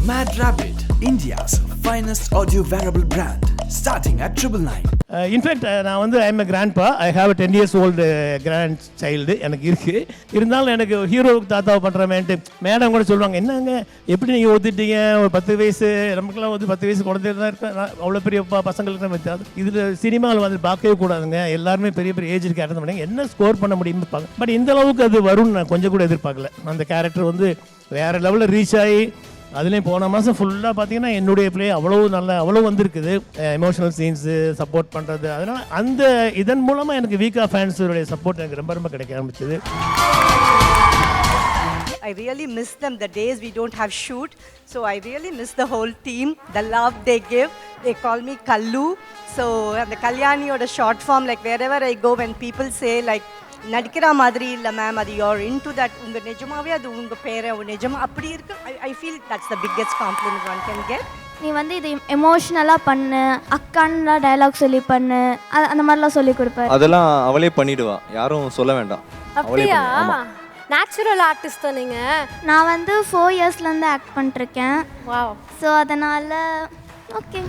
Mad Rabbit, India's finest audio wearable brand, starting at 999. In fact, நான் வந்து I am a grandpa. I have 10 years old grandchild எனக்கு இருக்குது. இருந்தாலும் எனக்கு ஹீரோவுக்கு தாத்தாவை பண்ணுறமேன்ட்டு மேடம் கூட சொல்லுவாங்க, என்னங்க எப்படி நீங்கள் ஒத்துட்டீங்க, ஒரு 10 வயசு நமக்குலாம் வந்து 10 வயசு குழந்தை தான் இருக்கேன், அவ்வளோ பெரிய பசங்களுக்கு தான். இதில் சினிமாவில் வந்து பார்க்கவே கூடாதுங்க, எல்லாருமே பெரிய பெரிய ஏஜ் இருக்கு அட்டன் பண்ணாங்க, என்ன ஸ்கோர் பண்ண முடியும்னு பார்க்க. பட் இந்த அளவுக்கு அது வரும்னு நான் கொஞ்சம் கூட எதிர்பார்க்கல. அந்த கேரக்டர் வந்து வேறு லெவலில் ரீச் ஆகி அதுலேயும் போன மாதம் ஃபுல்லாக பார்த்தீங்கன்னா என்னுடைய பிளே அவ்வளோ வந்திருக்குது. எமோஷனல் சீன்ஸு சப்போர்ட் பண்ணுறது, அதனால் அந்த இதன் மூலமாக எனக்கு வீக்கா ஃபேன்ஸுடைய சப்போர்ட் எனக்கு ரொம்ப ரொம்ப கிடைக்க ஆரம்பிச்சது. I really miss them the days we don't have shoot. So I really miss the whole team, the love they give. They call me Kallu. So the Kalyani or the short form, like wherever I go, when people say like நடிக்கிற மாதிரி இல்லை ma'am, அது you are into that, உங்கள் நிஜமாவே அது உங்கள் பேரை நிஜமாக அப்படி இருக்கு. I feel that's the biggest compliment one can get. நீ வந்து இது எமோஷ்னலாக பண்ணு, அக்கான்லாம் டயலாக் சொல்லி பண்ணு, அந்த மாதிரிலாம் சொல்லி கொடுப்பேன். அதெல்லாம் அவளே பண்ணிடுவா, யாரும் சொல்ல வேண்டாம். அப்படியா? நேச்சுரல் ஆர்டிஸ்ட் தான் நீங்கள்? நான் வந்து 4 yearsலேருந்து ஆக்ட் பண்ணிருக்கேன். வாவ். ஸோ அதனால் okay.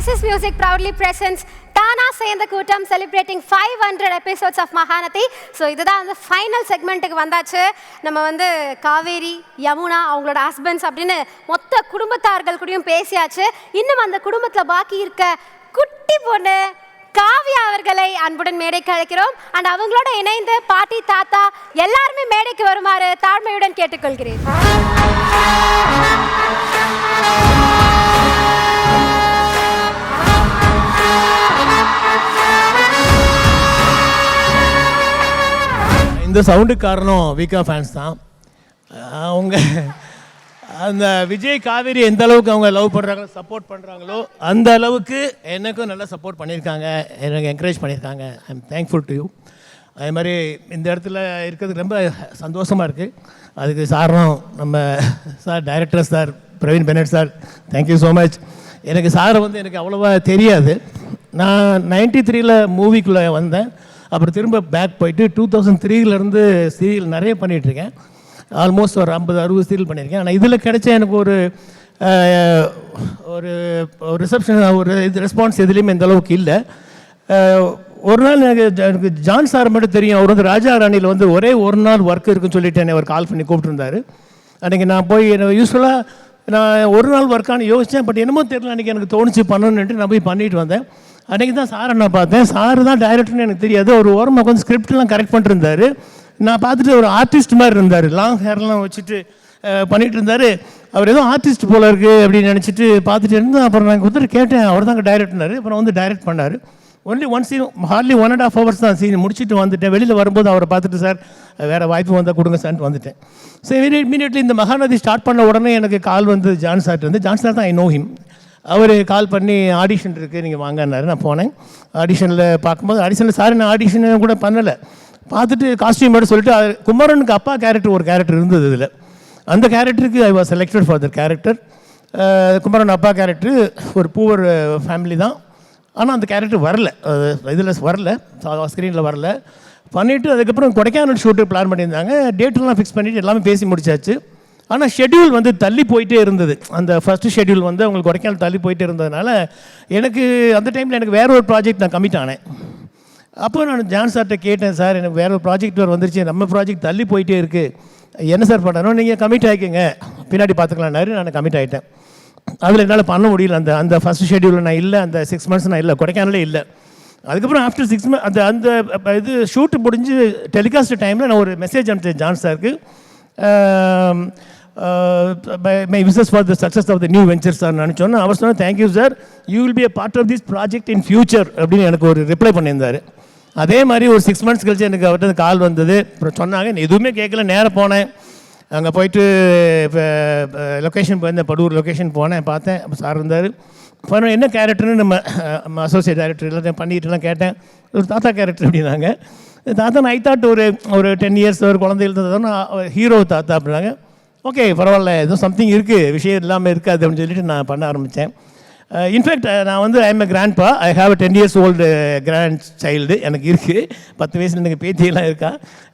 SS Music proudly presents தானா சேர்ந்த கூட்டம் celebrating 500 episodes of Mahanadi. So இதுதான் வந்து ஃபைனல் செக்மெண்ட்டுக்கு வந்தாச்சு. நம்ம வந்து காவேரி, யமுனா, அவங்களோட ஹஸ்பண்ட்ஸ் அப்படின்னு மொத்த குடும்பத்தார்கள் கூடயும் பேசியாச்சு. இன்னும் அந்த குடும்பத்தில் பாக்கி இருக்க குட்டி பொண்ணு காவியா அவர்களை அன்புடன் மேடைக்கு அழைக்கிறோம். அண்ட் அவங்களோட இணைந்து பாட்டி, தாத்தா எல்லாருமே மேடைக்கு வருமாறு தாழ்மையுடன் கேட்டுக்கொள்கிறேன். இந்த சவுண்டுக்கு காரணம் வீக்கா ஃபேன்ஸ் தான். அவங்க அந்த விஜய் காவேரி எந்த அளவுக்கு அவங்க லவ் பண்ணுறாங்களோ, சப்போர்ட் பண்ணுறாங்களோ, அந்த அளவுக்கு எனக்கும் நல்லா சப்போர்ட் பண்ணியிருக்காங்க, எனக்கு என்கரேஜ் பண்ணியிருக்காங்க. I am thankful to you. அதே மாதிரி இந்த இடத்துல இருக்கிறதுக்கு ரொம்ப சந்தோஷமாக இருக்குது. அதுக்கு காரணம் நம்ம sir, director sir Praveen Bennett sir, thank you so much. எனக்கு சாரை வந்து எனக்கு அவ்வளோவா தெரியாது. நான் 93 மூவிக்குள்ளே வந்தேன். அப்புறம் திரும்ப பேக் போயிட்டு 2003 சீரியல் நிறைய பண்ணிகிட்ருக்கேன். ஆல்மோஸ்ட் ஒரு 50-60 சீரியல் பண்ணியிருக்கேன். ஆனால் இதில் கிடைச்ச எனக்கு ஒரு ரிசப்ஷன், ஒரு இது ரெஸ்பான்ஸ் எதுலேயுமே இந்த அளவுக்கு இல்லை. ஒரு நாள் எனக்கு ஜான் சார் மட்டும் தெரியும். அவர் வந்து ராஜா ராணியில் வந்து ஒரே ஒரு நாள் ஒர்க் இருக்குன்னு சொல்லிட்டு என்னை அவர் கால் பண்ணி கூப்பிட்டுருந்தாரு. அன்றைக்கி நான் போய் யூஸ்வலாக நான் ஒரு நாள் ஒர்க்கானு யோசித்தேன். பட் என்னமோ தெரியல, அன்றைக்கி எனக்கு தோணுச்சு பண்ணணுன்ட்டு நான் போய் பண்ணிட்டு வந்தேன். அன்றைக்கி தான் சாரை நான் பார்த்தேன். சாரு தான் டைரக்டர்னு எனக்கு தெரியாது. ஒரு ஓரமாக உட்காந்து ஸ்கிரிப்ட்லாம் கரெக்ட் பண்ணிட்டுருந்தார். நான் பார்த்துட்டு ஒரு ஆர்டிஸ்ட் மாதிரி இருந்தார், லாங் ஹேர்லாம் வச்சுட்டு பண்ணிகிட்டு இருந்தார். அவர் ஏதோ ஆர்டிஸ்ட் போல இருக்குது அப்படின்னு நினச்சிட்டு பார்த்துட்டு இருந்தேன். அப்புறம் நான் வந்துட்டு கேட்டேன், அவர் தான் டைரக்டர்னாரு. அப்புறம் வந்து டைரக்ட் பண்ணார். Only one scene, hardly 1.5 hours தான் சீன் முடிச்சுட்டு வந்துட்டேன். வெளியில் வரும்போது அவரை பார்த்துட்டு, சார் வேறு வாய்ப்பு வந்தால் கொடுங்க சார்ட்டு வந்துட்டேன். ஸோ இமீடியட்லி இந்த மகாநதி ஸ்டார்ட் பண்ண உடனே எனக்கு கால் வந்து ஜான் சார்ட்டு வந்து, ஜான் சார் தான் ஐ நோ ஹிம். அவர் கால் பண்ணி ஆடிஷன் இருக்குது நீங்கள் வாங்கினாரு. நான் போனேன். ஆடிஷனில் பார்க்கும்போது ஆடிஷனில் சார் நான் ஆடிஷன் கூட பண்ணலை. பார்த்துட்டு காஸ்டியூம் மட்டும் சொல்லிட்டு, குமரனுக்கு அப்பா கேரக்டர் ஒரு கேரக்டர் இருந்தது இதில். அந்த கேரக்டருக்கு I was selected for that character. Kumaran அப்பா கேரக்டர் ஒரு பூவர் ஃபேமிலி தான். ஆனால் அந்த கேரக்டர் வரல, இதில் வரல, ஸ்க்ரீனில் வரல. பண்ணிவிட்டு அதுக்கப்புறம் கொடைக்கானல் ஷூட்டு பிளான் பண்ணியிருந்தாங்க. டேட்டெல்லாம் ஃபிக்ஸ் பண்ணிவிட்டு எல்லாமே பேசி முடிச்சாச்சு. ஆனால் ஷெட்யூல் வந்து தள்ளி போயிட்டே இருந்தது. அந்த ஃபஸ்ட்டு ஷெட்யூல் வந்து அவங்களுக்கு கொடைக்கானல் தள்ளி போயிட்டே இருந்ததுனால எனக்கு அந்த டைமில் எனக்கு வேறு ஒரு ப்ராஜெக்ட் நான் கமிட் ஆனேன். அப்போ நான் ஜான் சார்கிட்ட கேட்டேன், சார் எனக்கு வேறு ஒரு ப்ராஜெக்ட் வந்துருச்சு, நம்ம ப்ராஜெக்ட் தள்ளி போயிட்டே இருக்குது, என்ன சார் பண்ணணும், நீங்கள் கமிட் ஆகிக்கங்க, பின்னாடி பார்த்துக்கலான்னாரு. நான் கமிட் ஆகிட்டேன். அதில் என்னால் பண்ண முடியல. அந்த ஃபஸ்ட் ஷெட்யூலில் நான் இல்லை, அந்த 6 months நான் இல்லை, கொடைக்கானலே இல்லை. அதுக்கப்புறம் ஆஃப்டர் 6 months அந்த இது ஷூட்டு முடிஞ்சு டெலிகாஸ்ட் டைமில் நான் ஒரு மெசேஜ் அனுப்பிச்சேன் ஜான் சாருக்கு. My wishes for the success of the new venture sir நினச்சோன்னா அவர் சொன்னால், thank you sir, you will be a part of this project in future அப்படின்னு எனக்கு ஒரு ரிப்ளை பண்ணியிருந்தார். அதே மாதிரி ஒரு 6 months கழிச்சு எனக்கு அவர்கிட்ட கால் வந்தது. அப்புறம் சொன்னாங்க, எதுவுமே கேட்கல, நேராக போனேன். அங்கே போயிட்டு இப்போ லொக்கேஷன் போயிருந்தேன், படூர் லொக்கேஷன் போனேன், பார்த்தேன். சார் இருந்தார். என்ன கேரக்டர்னு நம்ம அசோசியேட் டைரக்டர் எல்லாத்தையும் பண்ணிட்டுலாம் கேட்டேன். ஒரு தாத்தா கேரக்டர் அப்படின்னாங்க. தாத்தா ஐ தாட் ஒரு 10 years ஒரு குழந்தைகள் தான் ஹீரோ தாத்தா அப்படின்னாங்க. ஓகே பரவாயில்ல ஏதோ சம்திங் இருக்குது விஷயம் இல்லாமல் இருக்காது அப்படின்னு சொல்லிட்டு நான் பண்ண ஆரம்பித்தேன். இன்ஃபேக்ட் நான் வந்து I am a grandpa. I have 10 years old grandchild எனக்கு இருக்குது. 10 வயசில் எனக்கு பேத்தியெல்லாம் இருக்கா.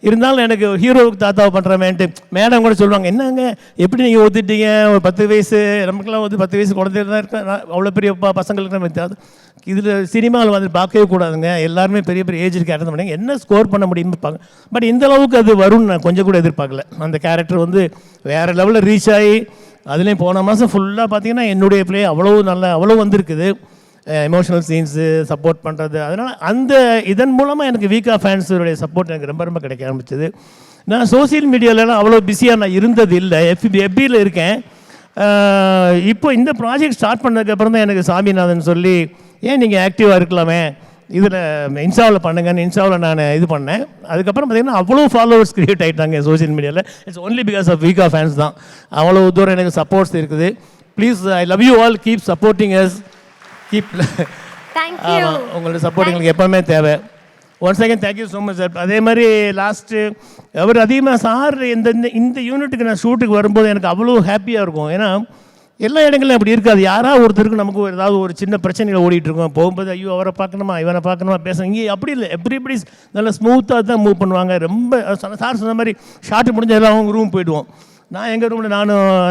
இருந்தாலும் எனக்கு ஹீரோவுக்கு தாத்தாவை பண்ணுறமேன்ட்டு மேடம் கூட சொல்லுவாங்க, என்னங்க எப்படி நீங்கள் ஒத்துட்டீங்க, ஒரு 10 வயசு நமக்குலாம் வந்து 10 வயசு குழந்தைகள் தான் இருக்கா, அவ்வளோ பெரிய பசங்களுக்கு நம்ம இதில் சினிமாவில் வந்து பார்க்கவே கூடாதுங்க, எல்லாருமே பெரிய பெரிய ஏஜுக்கு அட்டன் பண்ணாங்க, என்ன ஸ்கோர் பண்ண முடியும்னு பார்க்க. பட் இந்த அளவுக்கு அது வரும்னு நான் கொஞ்சம் கூட எதிர்பார்க்கல. அந்த கேரக்டர் வந்து வேறு லெவலில் ரீச் ஆகி அதுலேயும் போன மாதம் ஃபுல்லாக பார்த்தீங்கன்னா என்னுடைய ப்ளே அவ்வளோ வந்திருக்குது. எமோஷனல் சீன்ஸு சப்போர்ட் பண்ணுறது, அதனால் அந்த இதன் மூலமாக எனக்கு வீக்கா ஃபேன்ஸுடைய சப்போர்ட் எனக்கு ரொம்ப ரொம்ப கிடைக்க ஆரம்பிச்சது. நான் சோசியல் மீடியாலலாம் அவ்வளோ பிஸியாக நான் இருந்தது இல்லை. எஃபியில் இருக்கேன். இப்போ இந்த ப்ராஜெக்ட் ஸ்டார்ட் பண்ணதுக்கப்புறம் தான் எனக்கு சாமிநாதன் சொல்லி, ஏன் நீங்கள் ஆக்டிவாக இருக்கலாமே இதில் இன்ஸ்டாவில் பண்ணுங்கன்னு இன்ஸ்டாவில் நான் இது பண்ணேன். அதுக்கப்புறம் பார்த்திங்கன்னா அவ்வளோ ஃபாலோவர்ஸ் க்ரியேட் ஆகிட்டாங்க சோஷியல் மீடியாவில். இட்ஸ் ஒன்லி பிகாஸ் ஆஃப் வீக்கா ஃபேன்ஸ் தான். அவ்வளோ தூரம் எனக்கு சப்போர்ட்ஸ் இருக்குது. Please, I love you all, keep supporting us, keep. உங்களோட சப்போர்ட் எங்களுக்கு எப்போவுமே தேவை. Once again thank you so much sir. அதே மாதிரி லாஸ்ட்டு அவர் அதிகமாக சார் இந்த யூனிட்டுக்கு நான் ஷூட்டுக்கு வரும்போது எனக்கு அவ்வளோ ஹாப்பியாக இருக்கும். ஏன்னா எல்லா இடங்களும் அப்படி இருக்காது. யாராவது ஒருத்தருக்கு நமக்கு ஏதாவது ஒரு சின்ன பிரச்சனைகள் ஓடிட்டு இருக்கோம். போகும்போது ஐயோ அவரை பார்க்கணுமா இவனை பார்க்கணுமா பேசணும். இங்கே அப்படி இல்லை, எப்படி நல்லா ஸ்மூத்தாக தான் மூவ் பண்ணுவாங்க. ரொம்ப சார் சொன்ன மாதிரி ஷார்ட்டு முடிஞ்ச எல்லாம் அவங்க ரூம் போயிடுவோம். நான் எங்கள் ரூமில்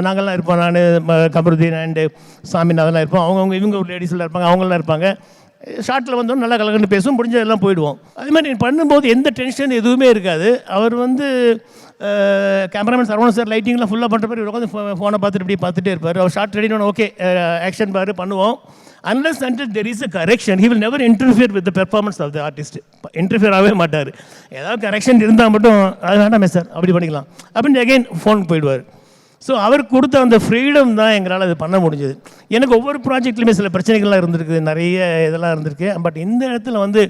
நாங்கள்லாம் இருப்போம். நான் கமருதீன் அண்டு சாமிநாதெல்லாம் இருப்போம். அவங்கவுங்க இவங்க ஒரு லேடிஸ்லாம் இருப்பாங்க, அவங்களாம் இருப்பாங்க. ஷார்ட்டில் வந்தோம் நல்லா கலகண்டு பேசுவோம், முடிஞ்சதெல்லாம் போயிடுவோம். அதே மாதிரி பண்ணும்போது எந்த டென்ஷன் எதுவுமே இருக்காது. அவர் வந்து கேமராமேன் சரவணன் சார் லைட்டிங்லாம் ஃபுல்லாக பண்ணுற மாதிரி உட்காந்து ஃபோனை பார்த்துட்டு இப்படி பார்த்துட்டே இருப்பார். அவர் ஷார்ட் ரெடி ஓகே ஆக்ஷன் பாரு பண்ணுவோம். Unless until there is a correction he will never interfere with the performance of the artist. Interfere ஆகவே மாட்டார். ஏதாவது கரெக்ஷன் இருந்தால் மட்டும் அது வேண்டாமே சார் அப்படி பண்ணிக்கலாம் அப்படின்னு அகைன் ஃபோனுக்கு போயிடுவார். ஸோ அவர் கொடுத்த அந்த ஃப்ரீடம் தான் எங்களால் அது பண்ண முடிஞ்சது. எனக்கு ஒவ்வொரு ப்ராஜெக்ட்லையுமே சில பிரச்சனைகள்லாம் இருந்திருக்கு, நிறைய இதெல்லாம் இருந்திருக்கு. பட் இந்த இடத்துல வந்து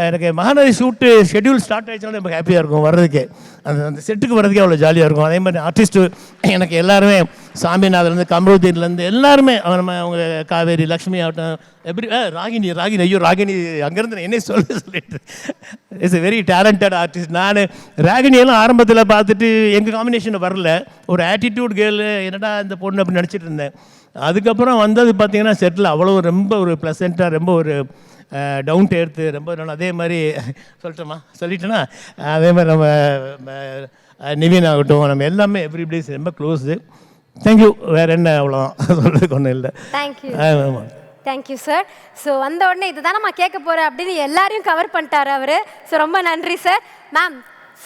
எனக்கு மகாநதி ஷூட்டு ஷெட்யூல் ஸ்டார்ட் ஆகிடுச்சுனாலும் எனக்கு ஹாப்பியாக இருக்கும் வர்றதுக்கே. அந்த செட்டுக்கு வர்றதுக்கே அவ்வளோ ஜாலியாக இருக்கும். அதே மாதிரி ஆர்டிஸ்ட்டு எனக்கு எல்லாருமே சாமிநாதன்லேருந்து கமருதீன்லேருந்து எல்லாருமே அவங்க காவேரி லக்ஷ்மி ஆகட்டும், எப்படி ராகினி ஐயோ ராகினி அங்கேருந்து என்ன சொல்லிட்டு it's a very talented artist. நான் ராகினியெல்லாம் ஆரம்பத்தில் பார்த்துட்டு எங்கள் காம்பினேஷன் வரல, ஒரு ஆட்டிடியூட் கேர்ளு என்னடா இந்த பொண்ணு அப்படின்னு நினச்சிட்டு இருந்தேன். அதுக்கப்புறம் வந்தது பார்த்தீங்கன்னா செட்டில் அவ்வளோ ரொம்ப ஒரு ப்ளசண்ட்டாக ரொம்ப ஒரு டவுன் டு எர்த்து ரொம்ப நல்லா. அதே மாதிரி சொல்லிட்டேன்னா அதே மாதிரி நம்ம நிவின் ஆகட்டும், நம்ம எல்லாமே எவ்ரிபடிஸ் ரொம்ப க்ளோஸு. தேங்க்யூ. வேறு என்ன அவ்வளோதான் சொல்கிறதுக்கு ஒன்றும் இல்லை. Thank you sir. ஸோ வந்த உடனே இதுதான் நம்ம கேட்க போகிறேன் அப்படின்னு எல்லாரையும் கவர் பண்ணிட்டார் அவர். ஸோ ரொம்ப நன்றி சார். மேம்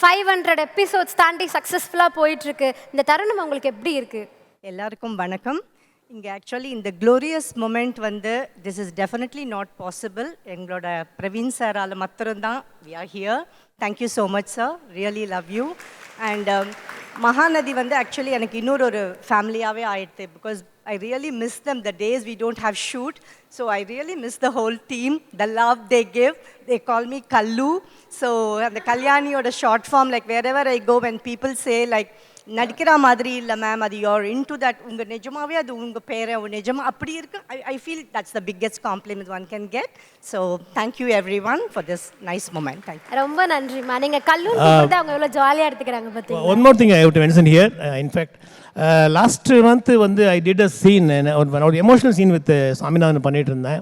500 எபிசோட்ஸ் தாண்டி சக்ஸஸ்ஃபுல்லாக போயிட்டுருக்கு. இந்த தருணம் உங்களுக்கு எப்படி இருக்குது? எல்லாருக்கும் வணக்கம். இங்கே ஆக்சுவலி இந்த க்ளோரியஸ் மொமெண்ட் வந்து this is definitely not possible. எங்களோட பிரவீன் சாரால் மாத்திரம்தான் we are here. Thank you so much sir, really love you. And Mahanadhi வந்து ஆக்சுவலி எனக்கு இன்னொரு ஃபேமிலியாகவே ஆயிடுது. Because I really miss them the days we don't have shoot. So I really miss the whole team, the love they give. They call me Kallu. So and the Kalyani or the short form, like wherever I go, when people say like நடிக்கிற மாதிரி இல்லை ma'am, அது you are in to that, உங்கள் நிஜமாவே அது உங்கள் பேரை நிஜமா அப்படி இருக்கு. I feel that's the biggest compliment one can get. So thank you everyone for this nice moment. Thank you. ரொம்ப நன்றிம்மா. நீங்கள் கல்லூரி அவங்க எவ்வளோ ஜாலியாக எடுத்துக்கிறாங்க பார்த்தீங்க. One more thing I have to mention here. In fact last month வந்து ஐ டிட் அ சீன், ஒரு எமோஷனல் சீன் வித் சாமிநாதன் பண்ணிட்டு இருந்தேன்.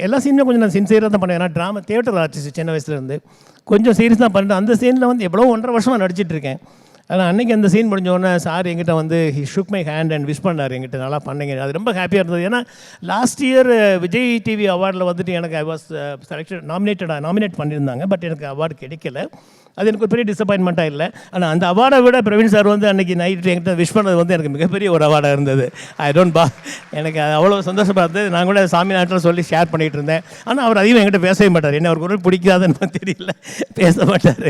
எல்லா சீனுமே கொஞ்சம் நான் சின்சியராக தான் பண்ணேன். ஏன்னா ட்ராமா தியேட்டர் ஆர்டிஸ்ட் சின்ன வயசுலேருந்து கொஞ்சம் சீரியஸ் தான் பண்ணிட்டு அந்த சீனில் வந்து எவ்வளோ 1.5 வருஷமாக நடிச்சிட்ருக்கேன். ஆனால் அன்றைக்கி அந்த சீன் முடிஞ்சோடனே சார் எங்கிட்ட வந்து he ஷுக் my hand and wish பண்ணார் எங்கிட்ட, நல்லா பண்ணீங்க. அது ரொம்ப ஹாப்பியாக இருந்தது. ஏன்னா லாஸ்ட் இயர் விஜய் டிவி அவார்டில் வந்துட்டு எனக்கு ஐ வாஸ் நாமினேட் பண்ணியிருந்தாங்க. பட் எனக்கு அவார்டு கிடைக்கல. அது எனக்கு ஒரு பெரிய டிசப்பாயின்மெண்ட்டாக இல்லை. ஆனால் அந்த அவார்டை விட பிரவீன் சார் வந்து அன்றைக்கி நைட்டு என்கிட்ட விஷ் பண்ணது வந்து எனக்கு மிகப்பெரிய ஒரு அவார்டாக இருந்தது. எனக்கு அது அவ்வளோ சந்தோஷமாக இருந்தது. நான் கூட சாமிநாட்டில் சொல்லி ஷேர் பண்ணிகிட்டு இருந்தேன். ஆனால் அவர் அதிகம் என்கிட்ட பேசவே மாட்டார். என்ன அவர் குரல் பிடிக்காதுன்னு தெரியல, பேச மாட்டார்.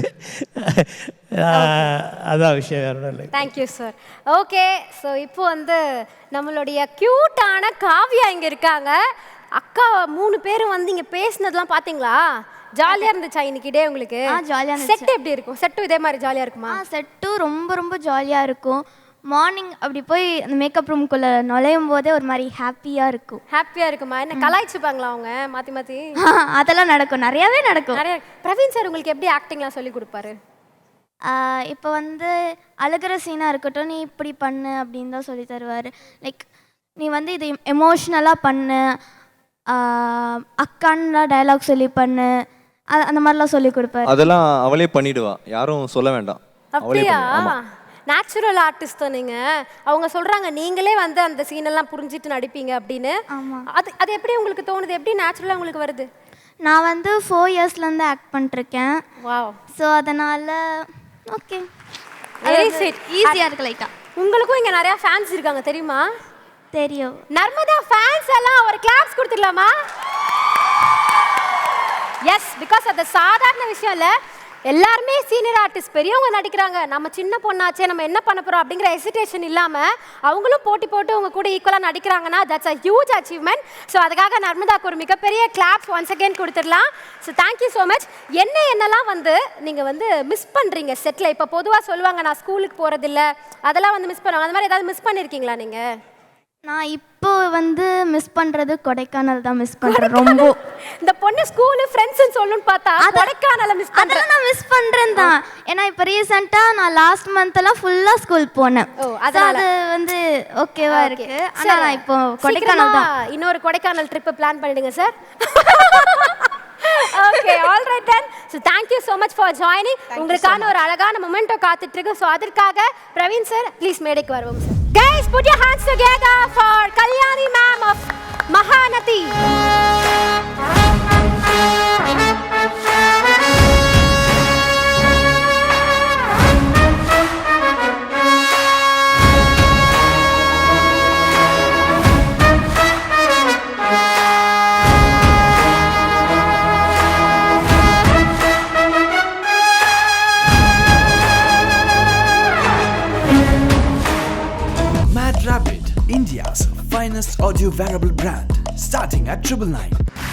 அதான் விஷயம், வேறு இல்லை. Thank you sir. ஓகே, ஸோ இப்போ வந்து நம்மளுடைய க்யூட்டான காவ்யா இங்கே இருக்காங்க. அக்கா 3 பேரும் வந்து இங்கே பேசினதுலாம் பார்த்தீங்களா? ஜாலியாக இருந்துச்சா இன்னைக்கு டே உங்களுக்கு? ஜாலியாக இருந்துச்சு. செட்டு எப்படி இருக்கும்? செட்டும் இதே மாதிரி ஜாலியாக இருக்குமா? செட்டும் ரொம்ப ரொம்ப ஜாலியாக இருக்கும். மார்னிங் அப்படி போய் அந்த மேக்கப் ரூம்குள்ளே நுழையும் போதே ஒரு மாதிரி ஹாப்பியாக இருக்கும். ஹாப்பியாக இருக்குமா? என்ன கலாய்ச்சிப்பாங்களா அவங்க மாற்றி மாற்றி? அதெல்லாம் நடக்கும், நிறையாவே நடக்கும். நிறைய. பிரவீன் சார் உங்களுக்கு எப்படி ஆக்டிங்லாம் சொல்லி கொடுப்பாரு? இப்போ வந்து அழுகிற சீனாக இருக்கட்டும், நீ இப்படி பண்ணு அப்படின்னு தான் சொல்லி தருவார். லைக் நீ வந்து இது எமோஷ்னலாக பண்ணு, அக்கான்னு டயலாக் சொல்லி பண்ணு, அந்த மாதிரிலாம் சொல்லி கொடுப்பாரு. அதெல்லாம் அவளே பண்ணிடுவா, யாரும் சொல்ல வேண்டாம். அவளே அப்படியா? ஆமா. நேச்சுரல் ஆர்டிஸ்ட் தான் நீங்க. அவங்க சொல்றாங்க நீங்களே வந்து அந்த சீனெல்லாம் புரிஞ்சிட்டு நடிப்பீங்க அப்படின்னு. ஆமாம். அது எப்படி உங்களுக்கு தோணுது? எப்படி நேச்சுரலா உங்களுக்கு வருது? நான் வந்து 4 இயர்ஸ்லேருந்து ஆக்ட் பண்ணிருக்கேன். வாவ். ஸோ அதனால் ஓகே, வெரி ஸ்வீட். ஈஸியாக இருக்கு லைட்டாக. உங்களுக்கும் இங்க நிறைய ஃபேன்ஸ் இருக்காங்க தெரியுமா? தெரியும். நர்மதா ஃபேன்ஸ் எல்லாம் ஒரு கிளாப்ஸ் கொடுத்துடலாமா? எஸ், பிகாஸ் அது சாதாரண விஷயம் இல்லை. எல்லாருமே சீனியர் ஆர்டிஸ்ட் பெரியவங்க நடிக்கிறாங்க, நம்ம சின்ன பொண்ணாச்சே நம்ம என்ன பண்ண போகிறோம் அப்படிங்கிற ஹெசிடேஷன் இல்லாமல் அவங்களும் போட்டி போட்டு உங்க கூட ஈக்குவலாக நடிக்கிறாங்கன்னா that's a huge achievement. So அதுக்காக நர்மதாக்கு ஒரு மிகப்பெரிய கிளாப்ஸ் ஒன்ஸ் அகேன் கொடுத்துடலாம். So thank you so much. என்னெல்லாம் வந்து நீங்கள் வந்து மிஸ் பண்ணுறீங்க செட்டில்? இப்போ பொதுவாக சொல்லுவாங்க நான் ஸ்கூலுக்கு போகிறதில்ல, அதெல்லாம் வந்து மிஸ் பண்ணுவாங்க. அந்த மாதிரி ஏதாவது மிஸ் பண்ணியிருக்கீங்களா நீங்கள்? நான் இப்போ வந்து மிஸ் பண்ணுறது கொடைக்கானல் தான் மிஸ் பண்ணுறேன் ரொம்ப. இந்த பொண்ணு ஸ்கூலு ஃப்ரெண்ட்ஸ்னு சொல்லணும்னு பார்த்தா கொடைக்கானல மிஸ் பண்ணுறேன். அதெல்லாம் நான் மிஸ் பண்ணுறேன் தான். ஏன்னா இப்போ ரீசெண்டாக நான் லாஸ்ட் மந்த்தெல்லாம் ஃபுல்லாக ஸ்கூல் போனேன். அது வந்து ஓகேவா இருக்கு. ஆனால் நான் இப்போ கொடைக்கானல் தான். இன்னொரு கொடைக்கானல் ட்ரிப்பு பிளான் பண்ணிடுங்க sir. Okay, all right then. So thank you so much for joining. உங்களுக்கான ஒரு அழகான மொமெண்டோ காத்துட்டு இருக்கு. ஸோ அதற்காக பிரவீன் சார் ப்ளீஸ் மேடைக்கு வருவோம் sir. Guys, put your hands together for Kalyani ma'am of Mahanati. Mad Rabbit, India's finest audio wearable brand, starting at 999.